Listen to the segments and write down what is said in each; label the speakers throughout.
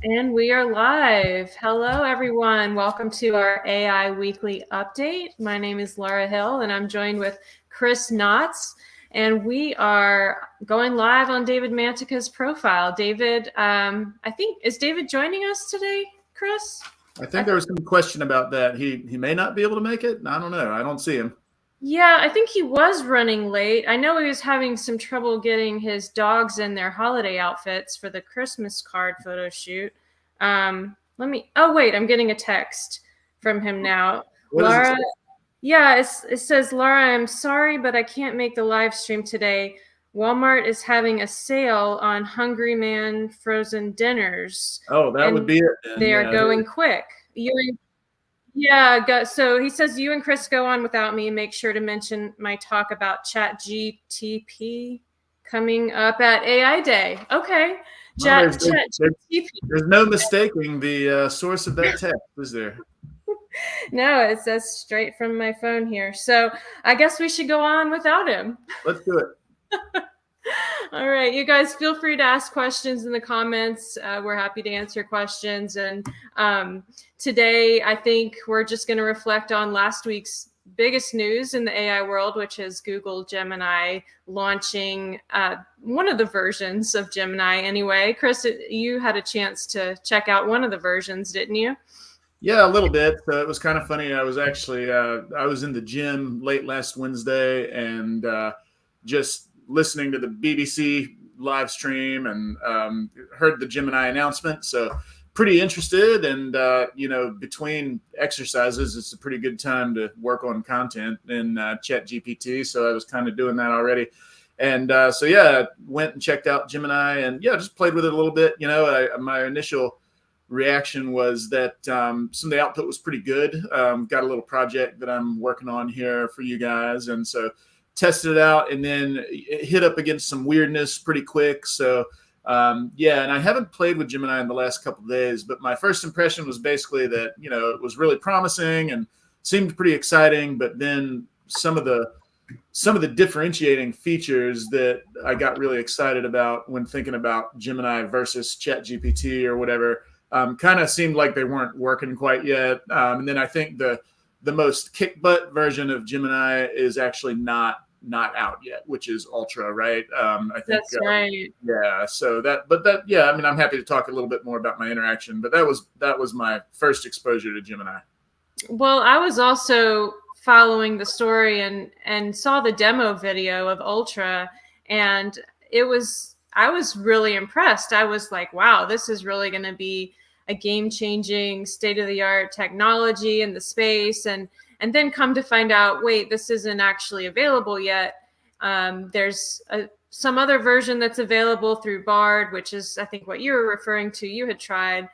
Speaker 1: And we are live. Hello, everyone. Welcome to our AI Weekly Update. My name is Laura Hill, and I'm joined with Chris Knotts. And we are going live on David Mantica's profile. David, I think, is David joining us today, Chris?
Speaker 2: I think there was some question about that. He may not be able to make it. I don't know. I don't see him.
Speaker 1: Yeah, I think he was running late. I know he was having some trouble getting his dogs in their holiday outfits for the Christmas card photo shoot. Oh, wait, I'm getting a text from him now.
Speaker 2: What does it
Speaker 1: Laura,
Speaker 2: say?
Speaker 1: yeah, it says, Laura, I'm sorry, but I can't make the live stream today. Walmart is having a sale on Hungry Man frozen dinners,
Speaker 2: Oh, that would
Speaker 1: and
Speaker 2: be it then.
Speaker 1: they are
Speaker 2: Yeah.
Speaker 1: going quick. So he says, you and Chris go on without me. Make sure to mention my talk about Chat GTP coming up at AI Day. Okay.
Speaker 2: Well,
Speaker 1: Chat GTP.
Speaker 2: there's no mistaking the source of that text, is there?
Speaker 1: No, it says straight from my phone here. So I guess we should go on without him.
Speaker 2: Let's do it.
Speaker 1: All right, you guys feel free to ask questions in the comments. We're happy to answer questions. And today, I think we're just going to reflect on last week's biggest news in the AI world, which is Google Gemini launching one of the versions of Gemini anyway. Chris, you had a chance to check out one of the versions, didn't you?
Speaker 2: Yeah, a little bit. It was kind of funny. I was actually I was in the gym late last Wednesday and just listening to the BBC live stream and heard the Gemini announcement. So pretty interested. And between exercises, it's a pretty good time to work on content in Chat GPT. So I was kind of doing that already. And went and checked out Gemini and just played with it a little bit. My initial reaction was that some of the output was pretty good. Got a little project that I'm working on here for you guys. And so tested it out and then it hit up against some weirdness pretty quick. So and I haven't played with Gemini in the last couple of days, but my first impression was basically that, it was really promising and seemed pretty exciting. But then some of the differentiating features that I got really excited about when thinking about Gemini versus ChatGPT or whatever kind of seemed like they weren't working quite yet. And then I think the most kick butt version of Gemini is actually not out yet, which is Ultra, right? I think
Speaker 1: That's right.
Speaker 2: Yeah. So I mean, I'm happy to talk a little bit more about my interaction, but that was my first exposure to Gemini.
Speaker 1: Well, I was also following the story and saw the demo video of Ultra, and I was really impressed. I was like, wow, this is really going to be a game-changing, state-of-the-art technology in the space. And then come to find out, wait, this isn't actually available yet. There's some other version that's available through Bard, which is, I think, what you were referring to. You had tried.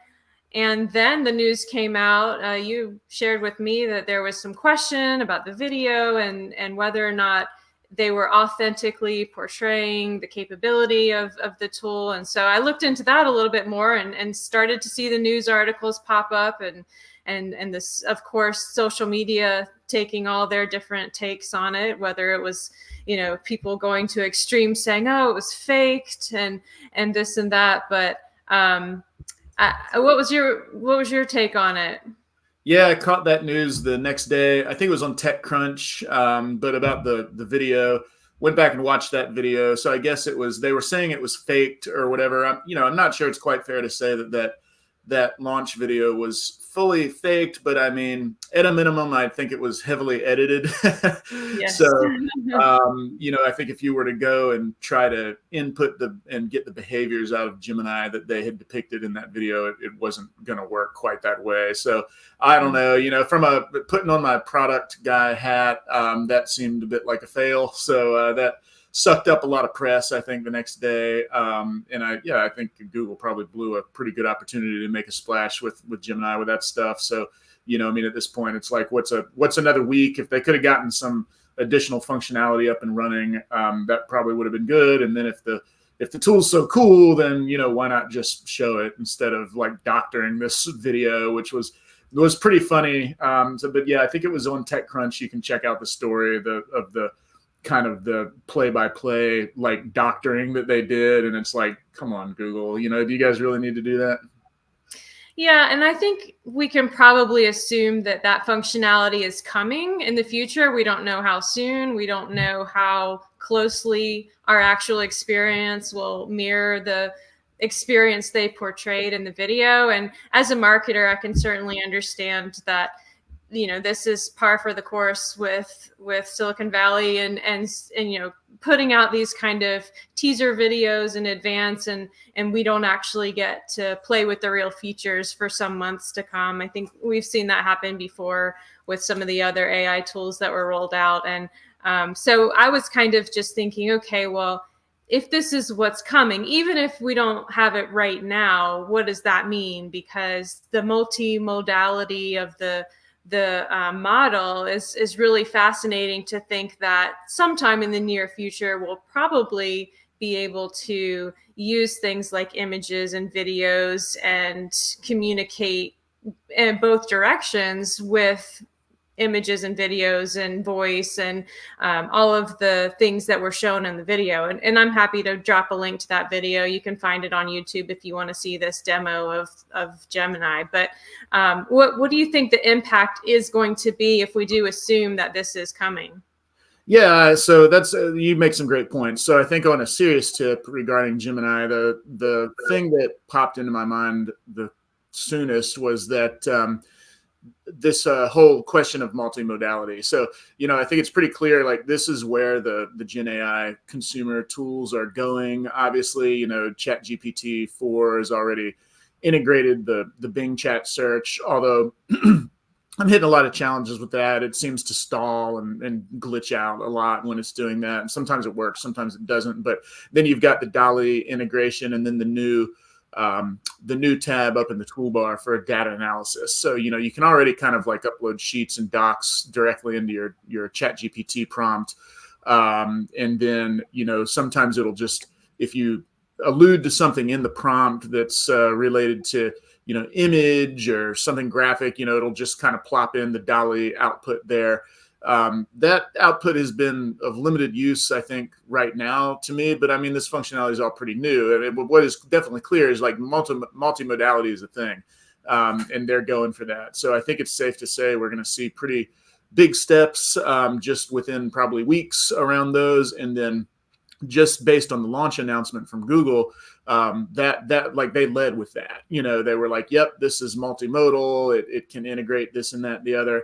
Speaker 1: And then the news came out. You shared with me that there was some question about the video and whether or not they were authentically portraying the capability of the tool. And so I looked into that a little bit more and started to see the news articles pop up and this, of course, social media taking all their different takes on it, whether it was, people going to extremes saying, oh, it was faked and this and that. But what was your take on it?
Speaker 2: Yeah, I caught that news the next day. I think it was on TechCrunch, but about the video. Went back and watched that video. So I guess they were saying it was faked or whatever. I'm not sure it's quite fair to say that launch video was fully faked, but I mean, at a minimum, I think it was heavily edited.
Speaker 1: Yes.
Speaker 2: So, I think if you were to go and try to input and get the behaviors out of Gemini that they had depicted in that video, it wasn't going to work quite that way. So I don't know, from putting on my product guy hat, that seemed a bit like a fail. So that sucked up a lot of press, I think, the next day. I think Google probably blew a pretty good opportunity to make a splash with Gemini with that stuff. So, at this point, it's like, what's another week? If they could have gotten some additional functionality up and running, that probably would have been good. And then if the tool's so cool, then, why not just show it instead of like doctoring this video, which was pretty funny. I think it was on TechCrunch. You can check out the story of the kind of the play-by-play like doctoring that they did, and it's like, come on, Google, do you guys really need to do that?
Speaker 1: Yeah, and I think we can probably assume that that functionality is coming in the future. We don't know how soon. We don't know how closely our actual experience will mirror the experience they portrayed in the video. And as a marketer, I can certainly understand that, this is par for the course with Silicon Valley, and putting out these kind of teaser videos in advance, and we don't actually get to play with the real features for some months to come. I think we've seen that happen before with some of the other AI tools that were rolled out. And so I was kind of just thinking, okay, well, if this is what's coming, even if we don't have it right now, what does that mean? Because the multimodality of the model is really fascinating to think that sometime in the near future we'll probably be able to use things like images and videos and communicate in both directions with images and videos and voice and all of the things that were shown in the video. And I'm happy to drop a link to that video. You can find it on YouTube if you want to see this demo of Gemini. But what do you think the impact is going to be if we do assume that this is coming?
Speaker 2: Yeah, so that's you make some great points. So I think on a serious tip regarding Gemini, the thing that popped into my mind the soonest was that this whole question of multimodality. So, I think it's pretty clear, like this is where the Gen AI consumer tools are going. Obviously, Chat GPT 4 is already integrated the Bing chat search, although I'm hitting a lot of challenges with that. It seems to stall and glitch out a lot when it's doing that. And sometimes it works, sometimes it doesn't. But then you've got the DALI integration, and then the new tab up in the toolbar for data analysis. So, you can already kind of like upload sheets and docs directly into your Chat GPT prompt. And then, sometimes it'll just, if you allude to something in the prompt that's related to, image or something graphic, it'll just kind of plop in the DALI output there. That output has been of limited use, I think, right now to me. But I mean, this functionality is all pretty new. And what is definitely clear is like multimodality is a thing, and they're going for that. So I think it's safe to say we're going to see pretty big steps just within probably weeks around those. And then just based on the launch announcement from Google, that like they led with that. They were like, "Yep, this is multimodal. It can integrate this and that and the other."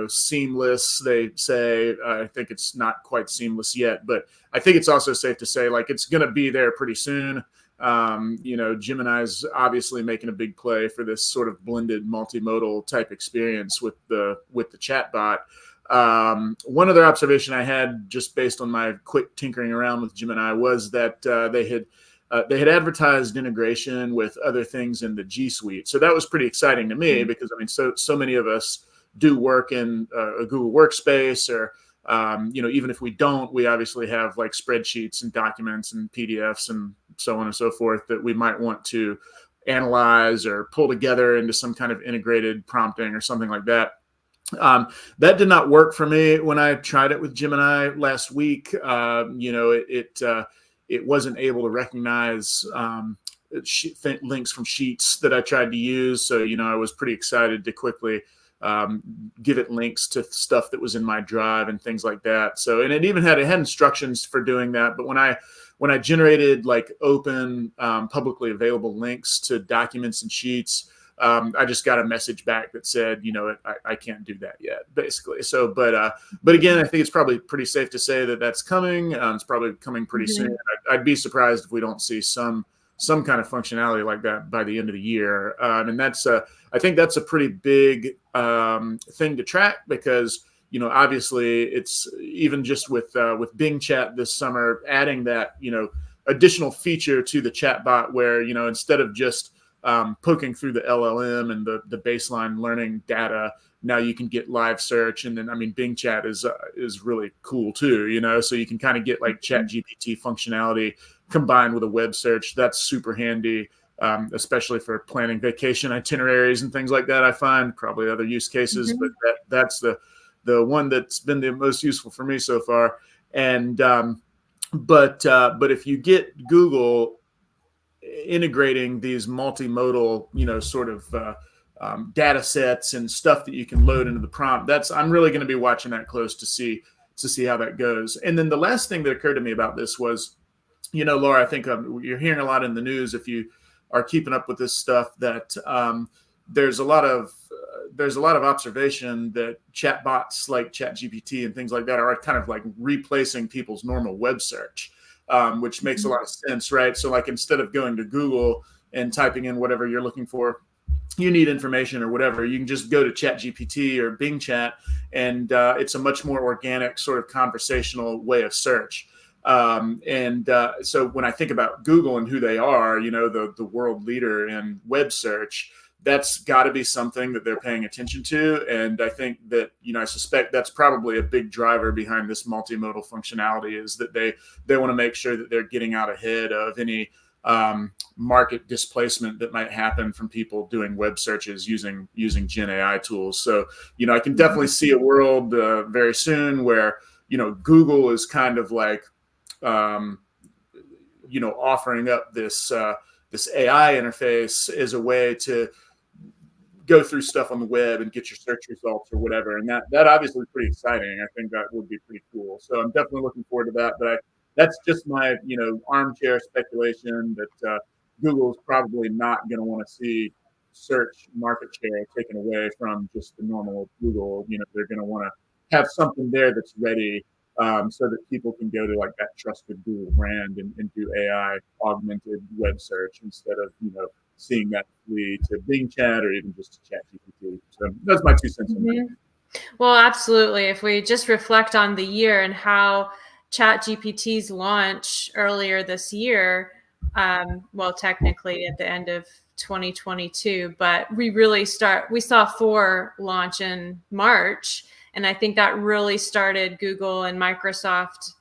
Speaker 2: Seamless, they say. I think it's not quite seamless yet, but I think it's also safe to say like it's going to be there pretty soon. Gemini's obviously making a big play for this sort of blended multimodal type experience with the chatbot. One other observation I had just based on my quick tinkering around with Gemini was that they had advertised integration with other things in the G Suite. So that was pretty exciting to me because I mean, so many of us do work in a Google Workspace, or even if we don't, we obviously have like spreadsheets and documents and PDFs and so on and so forth that we might want to analyze or pull together into some kind of integrated prompting or something like that. That did not work for me when I tried it with Gemini last week. It wasn't able to recognize links from sheets that I tried to use. So, I was pretty excited to quickly give it links to stuff that was in my drive and things like that. So, and it had instructions for doing that. But when I generated like open, publicly available links to documents and sheets, I just got a message back that said, I can't do that yet, basically. So, but again, I think it's probably pretty safe to say that that's coming. It's probably coming pretty soon. I'd be surprised if we don't see some kind of functionality like that by the end of the year. And I think that's a pretty big thing to track because, obviously it's even just with Bing Chat this summer, adding that, additional feature to the chatbot where, instead of just poking through the LLM and the baseline learning data, now you can get live search. And then, I mean, Bing Chat is really cool too, so you can kind of get like Chat GPT functionality combined with a web search. That's super handy, especially for planning vacation itineraries and things like that. I find probably other use cases, but that's the one that's been the most useful for me so far. And but if you get Google, integrating these multimodal, sort of data sets and stuff that you can load into the prompt. I'm really going to be watching that close to see how that goes. And then the last thing that occurred to me about this was, Laura, I think you're hearing a lot in the news, if you are keeping up with this stuff, that there's a lot of observation that chatbots like ChatGPT and things like that are kind of like replacing people's normal web search, which makes a lot of sense, right? So like, instead of going to Google and typing in whatever you're looking for, you need information or whatever, you can just go to ChatGPT or Bing Chat, and it's a much more organic sort of conversational way of search. So when I think about Google and who they are, the world leader in web search, that's got to be something that they're paying attention to. And I think that, I suspect that's probably a big driver behind this multimodal functionality, is that they want to make sure that they're getting out ahead of any market displacement that might happen from people doing web searches using Gen AI tools. So, I can definitely see a world very soon where, Google is kind of like, offering up this AI interface as a way to go through stuff on the web and get your search results or whatever. And that obviously is pretty exciting. I think that would be pretty cool. So I'm definitely looking forward to that. But that's just my, armchair speculation that Google's probably not going to want to see search market share taken away from just the normal Google. They're going to want to have something there that's ready, so that people can go to like that trusted Google brand and do AI augmented web search, instead of, seeing that flee to Bing Chat or even just to Chat GPT. So that's my 2 cents on that.
Speaker 1: Well, absolutely. If we just reflect on the year and how ChatGPT's launch earlier this year, well, technically at the end of 2022, but we saw 4 launch in March. And I think that really started Google and Microsoft,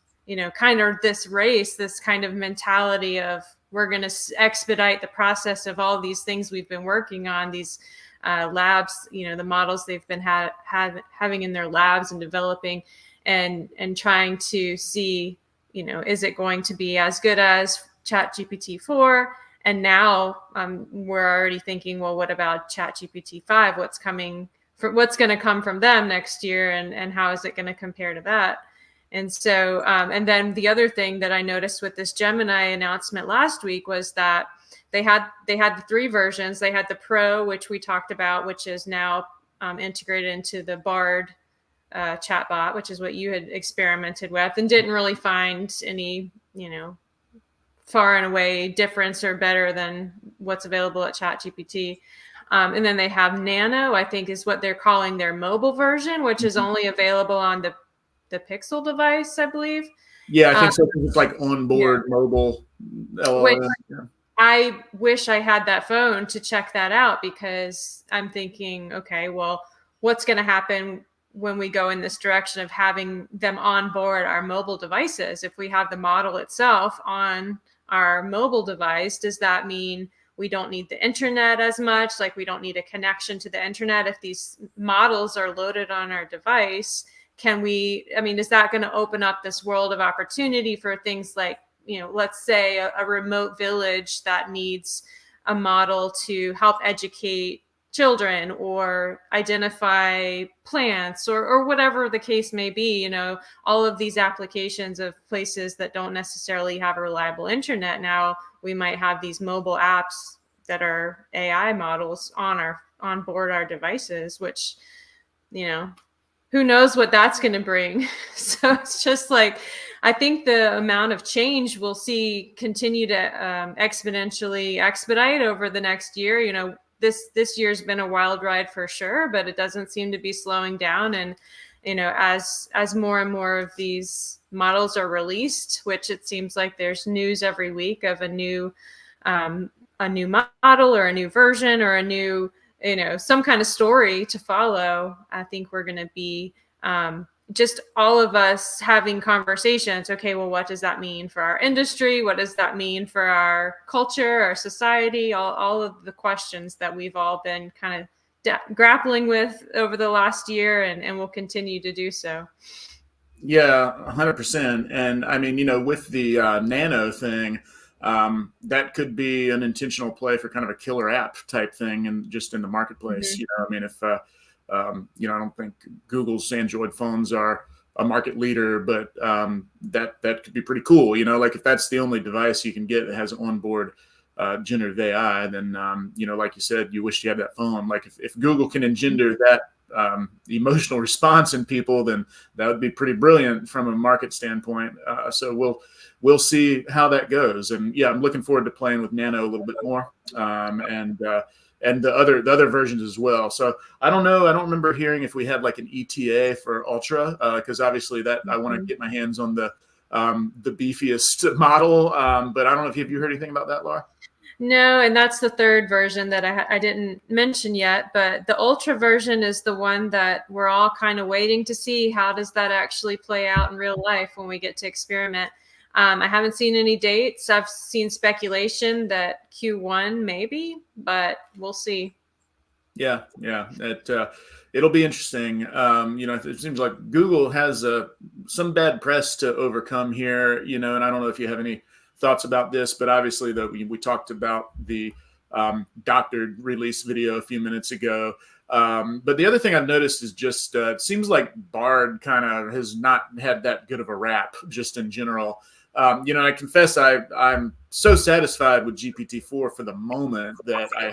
Speaker 1: kind of this race, this kind of mentality of, we're going to expedite the process of all these things we've been working on, these labs, the models they've been having in their labs and developing, and trying to see, is it going to be as good as ChatGPT 4? And now we're already thinking, well, what about ChatGPT 5? What's going to come from them next year, and how is it going to compare to that? And so, and then the other thing that I noticed with this Gemini announcement last week was that they had the 3 versions. They had the Pro, which we talked about, which is now integrated into the Bard chatbot, which is what you had experimented with, and didn't really find any, far and away difference or better than what's available at ChatGPT. And then they have Nano, I think is what they're calling their mobile version, which is only available on the Pixel device, I believe.
Speaker 2: Yeah, I think so. It's like onboard mobile
Speaker 1: Which
Speaker 2: LLM. Yeah.
Speaker 1: I wish I had that phone to check that out, because I'm thinking, okay, well, what's going to happen when we go in this direction of having them on board our mobile devices? If we have the model itself on our mobile device, does that mean we don't need the internet as much? Like, we don't need a connection to the internet if these models are loaded on our device? Is that going to open up this world of opportunity for things like, let's say a remote village that needs a model to help educate children or identify plants, or whatever the case may be, all of these applications of places that don't necessarily have a reliable internet. Now we might have these mobile apps that are AI models on board our devices, which, who knows what that's going to bring. So it's just like, I think the amount of change we'll see continue to exponentially expedite over the next year. This year's been a wild ride for sure, but it doesn't seem to be slowing down. And as more and more of these models are released, which it seems like there's news every week of a new model or a new version or a new, some kind of story to follow, I think we're going to be just all of us having conversations. Okay, well, what does that mean for our industry? What does that mean for our culture, our society? All of the questions that we've all been kind of grappling with over the last year, and will continue to do so.
Speaker 2: Yeah, 100%. And I mean, with the Nano thing, that could be an intentional play for kind of a killer app type thing, and just in the marketplace.
Speaker 1: Mhm.
Speaker 2: You know, I mean, if I don't think Google's Android phones are a market leader, but that could be pretty cool. You know, like if that's the only device you can get that has onboard generative AI, then like you said, you wish you had that phone. Like if Google can engender that emotional response in people, then that would be pretty brilliant from a market standpoint. So we'll see how that goes. And yeah, I'm looking forward to playing with Nano a little bit more, and the other versions as well. So I don't know. I don't remember hearing if we had like an ETA for Ultra, because obviously that I want to
Speaker 1: Mhm.
Speaker 2: get my hands on the beefiest model. But I don't know if you heard anything about that, Laura.
Speaker 1: No, and that's the third version that I didn't mention yet, but the Ultra version is the one that we're all kind of waiting to see how does that actually play out in real life when we get to experiment. I haven't seen any dates. I've seen speculation that Q1 maybe, but we'll see.
Speaker 2: Yeah. It'll be interesting. It seems like Google has some bad press to overcome here. You know, and I don't know if you have any thoughts about this, but obviously, we talked about the doctored release video a few minutes ago. But the other thing I've noticed is just it seems like Bard kind of has not had that good of a rap, just in general. I confess I'm so satisfied with GPT-4 for the moment that I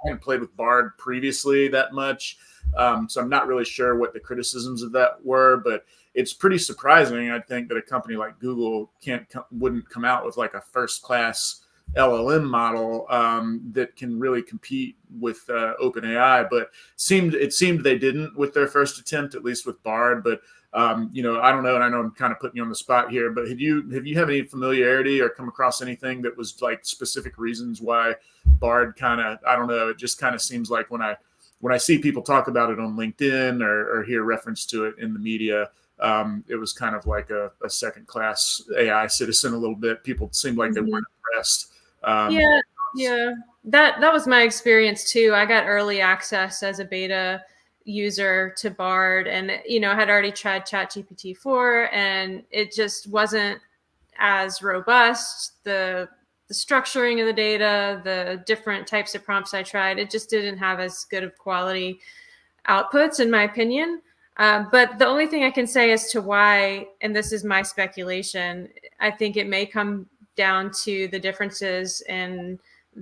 Speaker 2: haven't played with Bard previously that much. So I'm not really sure what the criticisms of that were, but it's pretty surprising, I think, that a company like Google wouldn't come out with like a first class LLM model that can really compete with OpenAI. But it seemed they didn't with their first attempt, at least with Bard. But I don't know, and I know I'm kind of putting you on the spot here, but have any familiarity or come across anything that was like specific reasons why Bard kind of, I don't know, it just kind of seems like when I see people talk about it on LinkedIn or hear reference to it in the media, it was kind of like a second class AI citizen a little bit. People seemed like they weren't
Speaker 1: Mhm.
Speaker 2: impressed. Um,
Speaker 1: Yeah, yeah. That was my experience too. I got early access as a beta user to Bard, and I had already tried ChatGPT 4, and it just wasn't as robust. The structuring of the data, the different types of prompts I tried, it just didn't have as good of quality outputs, in my opinion. But the only thing I can say as to why, and this is my speculation, I think it may come down to the differences in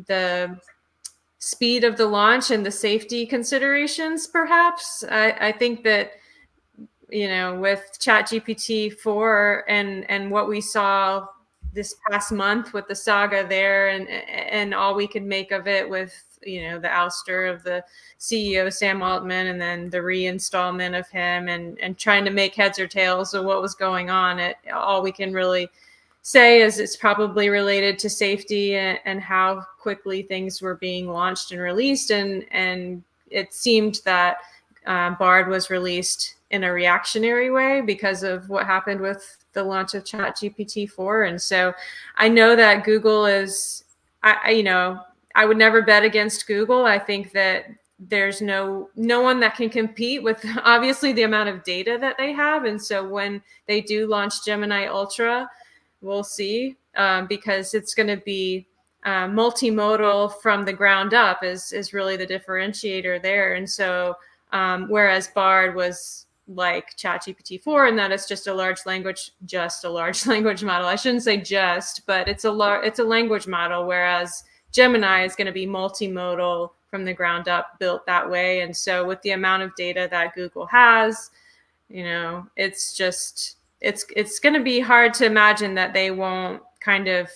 Speaker 1: the speed of the launch and the safety considerations, perhaps. I think that with ChatGPT 4 and what we saw this past month with the saga there, and all we could make of it with the ouster of the CEO Sam Altman, and then the reinstallment of him, and trying to make heads or tails of what was going on. All we can really say is it's probably related to safety, and how quickly things were being launched and released, and it seemed that Bard was released in a reactionary way because of what happened with the launch of ChatGPT 4. And so I know that Google is, I would never bet against Google. I think that there's no one that can compete with obviously the amount of data that they have. And so when they do launch Gemini Ultra, we'll see, because it's going to be multimodal from the ground up is really the differentiator there. And so whereas Bard was like ChatGPT 4, and that it's just a large language model. I shouldn't say just, but it's a language model, whereas Gemini is going to be multimodal from the ground up, built that way. And so with the amount of data that Google has, it's going to be hard to imagine that they won't kind of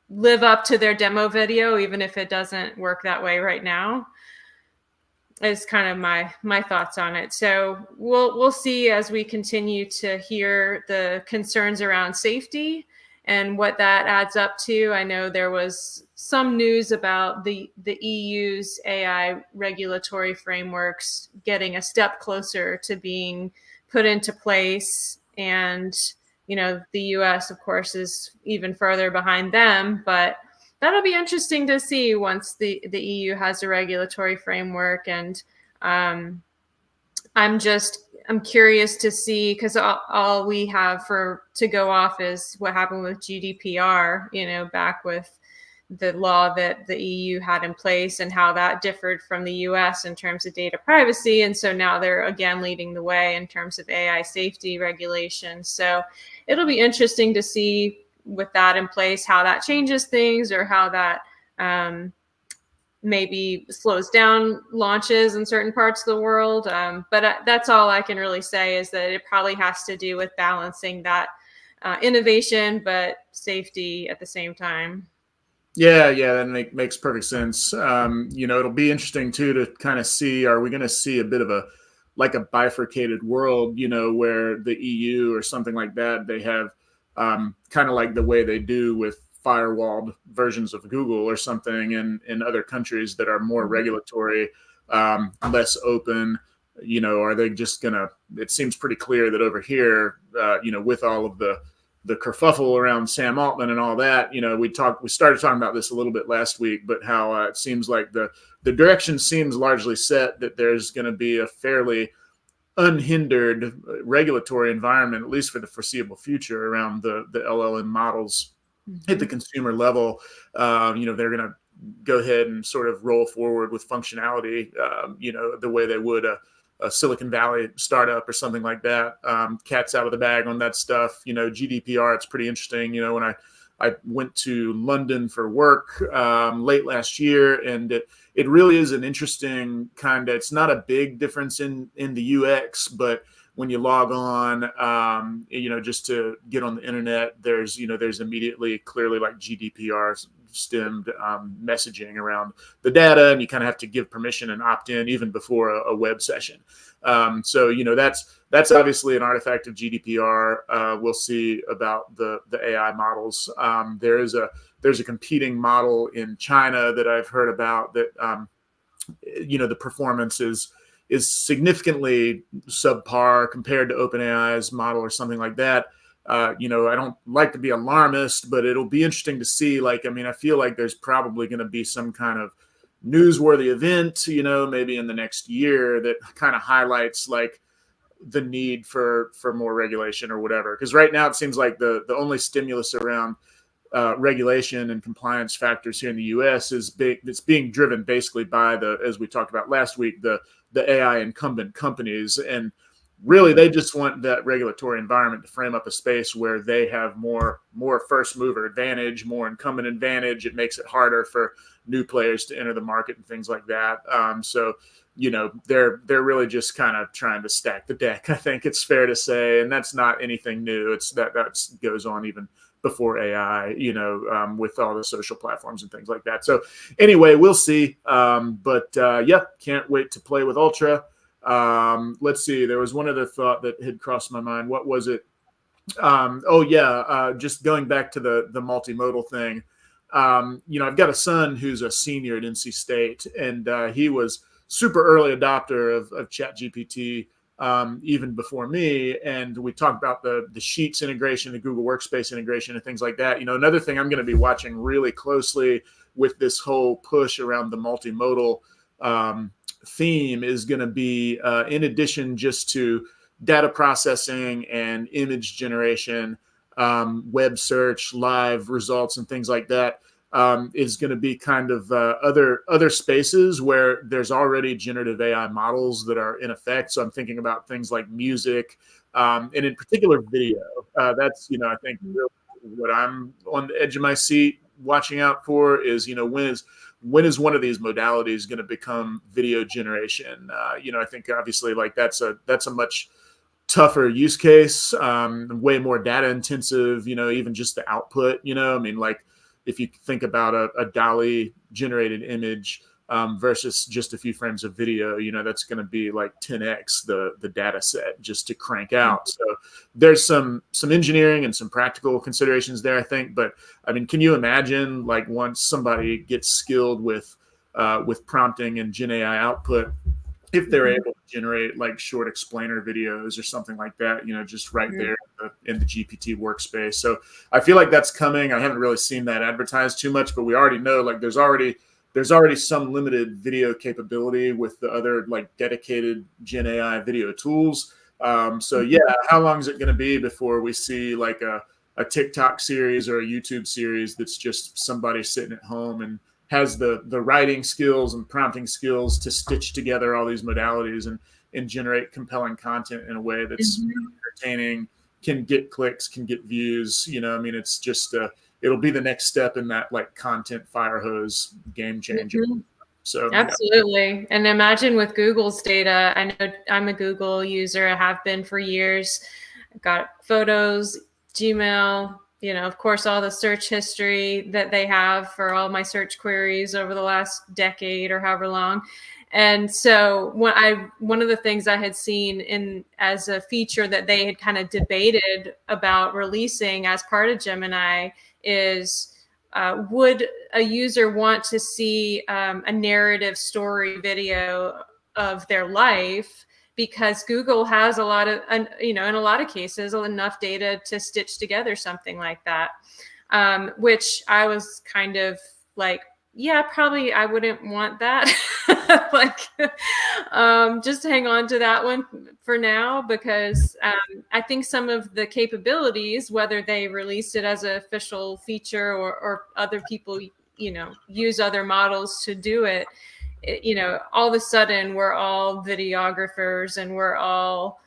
Speaker 1: live up to their demo video, even if it doesn't work that way right now. Is kind of my thoughts on it. So we'll see as we continue to hear the concerns around safety and what that adds up to. I know there was some news about the EU's AI regulatory frameworks getting a step closer to being put into place, and the US, of course, is even further behind them, but that'll be interesting to see once the EU has a regulatory framework. And I'm curious to see, because all we have for to go off is what happened with GDPR, back with the law that the EU had in place and how that differed from the US in terms of data privacy. And so now they're again leading the way in terms of AI safety regulations. So it'll be interesting to see with that in place how that changes things, or how that maybe slows down launches in certain parts of the world. But that's all I can really say, is that it probably has to do with balancing that innovation but safety at the same time.
Speaker 2: Yeah, that makes perfect sense. It'll be interesting too to kind of see, are we going to see a bit of a bifurcated world, where the EU or something like that, they have kind of like the way they do with firewalled versions of Google or something in other countries that are more regulatory, less open. Are they just going to, it seems pretty clear that over here, with all of the kerfuffle around Sam Altman and all that, we started talking about this a little bit last week, but how it seems like the direction seems largely set, that there's going to be a fairly unhindered regulatory environment, at least for the foreseeable future, around the LLM models at the consumer level. They're going to go ahead and sort of roll forward with functionality, the way they would a Silicon Valley startup or something like that. Cat's out of the bag on that stuff. GDPR, it's pretty interesting. When I went to London for work late last year, and it really is an interesting it's not a big difference in the UX, but when you log on, just to get on the internet, there's immediately clearly like GDPR stemmed messaging around the data, and you kind of have to give permission and opt in even before a web session. So that's obviously an artifact of GDPR. We'll see about the AI models. There's a competing model in China that I've heard about that the performance is significantly subpar compared to OpenAI's model or something like that. I don't like to be alarmist, but it'll be interesting to see. I feel like there's probably going to be some kind of newsworthy event, maybe in the next year, that kind of highlights the need for more regulation or whatever. Because right now it seems like the only stimulus around regulation and compliance factors here in the U.S. it's being driven basically by as we talked about last week, the AI incumbent companies. And really, they just want that regulatory environment to frame up a space where they have more first mover advantage, more incumbent advantage. It makes it harder for new players to enter the market and things like that. So they're really just kind of trying to stack the deck, I think it's fair to say. And that's not anything new. It's that goes on even before AI, with all the social platforms and things like that. So anyway, we'll see. But can't wait to play with Ultra. Let's see. There was one other thought that had crossed my mind. What was it? Just going back to the multimodal thing. I've got a son who's a senior at NC State, and he was super early adopter of ChatGPT, even before me. And we talked about the Sheets integration, the Google Workspace integration, and things like that. Another thing I'm going to be watching really closely with this whole push around the multimodal theme is going to be, in addition just to data processing and image generation, web search, live results, and things like that, is going to be kind of other spaces where there's already generative AI models that are in effect. So I'm thinking about things like music, and in particular video. That's I think really what I'm on the edge of my seat watching out for is when is one of these modalities going to become video generation? I think obviously that's a much tougher use case, way more data intensive, even just the output, if you think about a DALL-E generated image versus just a few frames of video, that's going to be like 10x the data set just to crank out. So there's some engineering and some practical considerations there, I think. But can you imagine once somebody gets skilled with prompting and Gen AI output, if they're able to generate short explainer videos or something like that, just right there in the GPT workspace. So I feel like that's coming. I haven't really seen that advertised too much, but we already know there's already there's already some limited video capability with the other like dedicated Gen AI video tools. So yeah, how long is it going to be before we see like a TikTok series or a YouTube series that's just somebody sitting at home and has the writing skills and prompting skills to stitch together all these modalities and generate compelling content in a way that's
Speaker 1: Mhm.
Speaker 2: entertaining, can get clicks, can get views. You know, I mean, it's just it'll be the next step in that like content fire hose game changer.
Speaker 1: Mhm.
Speaker 2: So yeah.
Speaker 1: Absolutely. And imagine with Google's data, I know I'm a Google user, I have been for years. I've got photos, Gmail, of course, all the search history that they have for all my search queries over the last decade or however long. And so one of the things I had seen in as a feature that they had kind of debated about releasing as part of Gemini is would a user want to see a narrative story video of their life, because Google has a lot of, in a lot of cases, enough data to stitch together something like that, which I was kind of like, yeah, probably I wouldn't want that. Like, just hang on to that one for now, because I think some of the capabilities, whether they release it as an official feature or other people, use other models to do it, all of a sudden we're all videographers and we're all,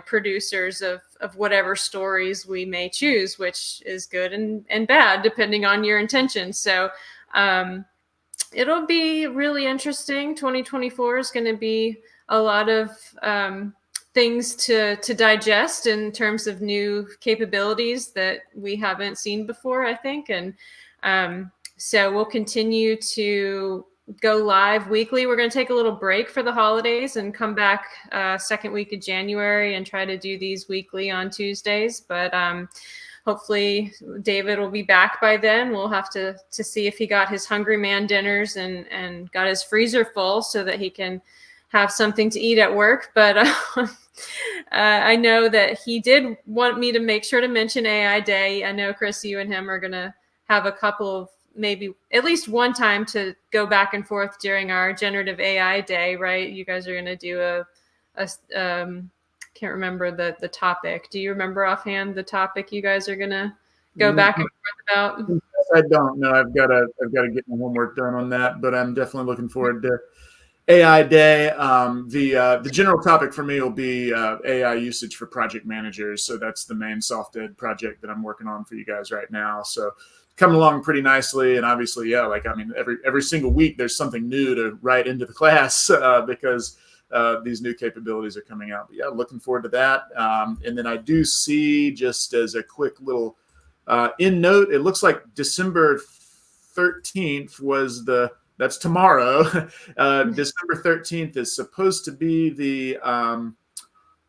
Speaker 1: producers of whatever stories we may choose, which is good and bad depending on your intentions. So, it'll be really interesting. 2024 is going to be a lot of things to digest in terms of new capabilities that we haven't seen before, I think. And so we'll continue to go live weekly. We're going to take a little break for the holidays and come back second week of January and try to do these weekly on Tuesdays. But hopefully David will be back by then. We'll have to see if he got his hungry man dinners and got his freezer full so that he can have something to eat at work. But I know that he did want me to make sure to mention AI Day. I know, Chris, you and him are going to have a couple of, maybe at least one time to go back and forth during our Generative AI Day, right? You guys are going to do a can't remember the topic. Do you remember offhand the topic you guys are gonna go back and forth about?
Speaker 2: I don't know. I've got to get my homework done on that, but I'm definitely looking forward to AI Day. The general topic for me will be AI usage for project managers. So that's the main soft ed project that I'm working on for you guys right now. So coming along pretty nicely, and obviously, yeah, like I mean, every single week there's something new to write into the class because these new capabilities are coming out. But yeah, looking forward to that. And then I do see, just as a quick little in note, it looks like December 13th was that's tomorrow. December 13th is supposed to be the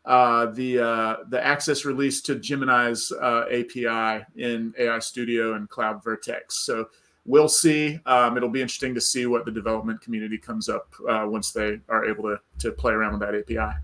Speaker 2: access release to Gemini's API in AI Studio and Cloud Vertex. So we'll see. It'll be interesting to see what the development community comes up once they are able to play around with that API.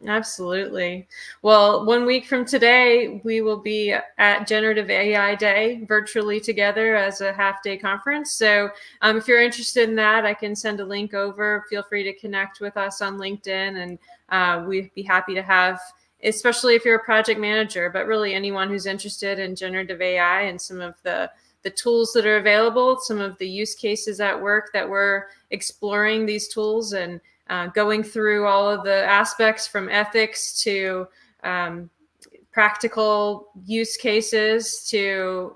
Speaker 1: Absolutely. Well, 1 week from today, we will be at Generative AI Day virtually together as a half-day conference. So if you're interested in that, I can send a link over. Feel free to connect with us on LinkedIn, and we'd be happy to have, especially if you're a project manager, but really anyone who's interested in generative AI and some of the tools that are available, some of the use cases at work that we're exploring these tools, and going through all of the aspects from ethics to practical use cases to,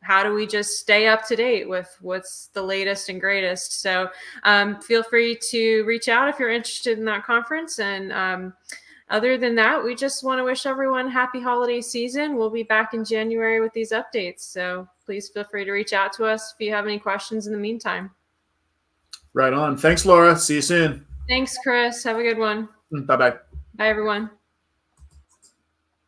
Speaker 1: how do we just stay up to date with what's the latest and greatest. So feel free to reach out if you're interested in that conference. And other than that, we just want to wish everyone happy holiday season. We'll be back in January with these updates. So please feel free to reach out to us if you have any questions in the meantime.
Speaker 2: Right on. Thanks, Laura. See you soon.
Speaker 1: Thanks, Chris. Have a good one.
Speaker 2: Bye-bye.
Speaker 1: Bye, everyone.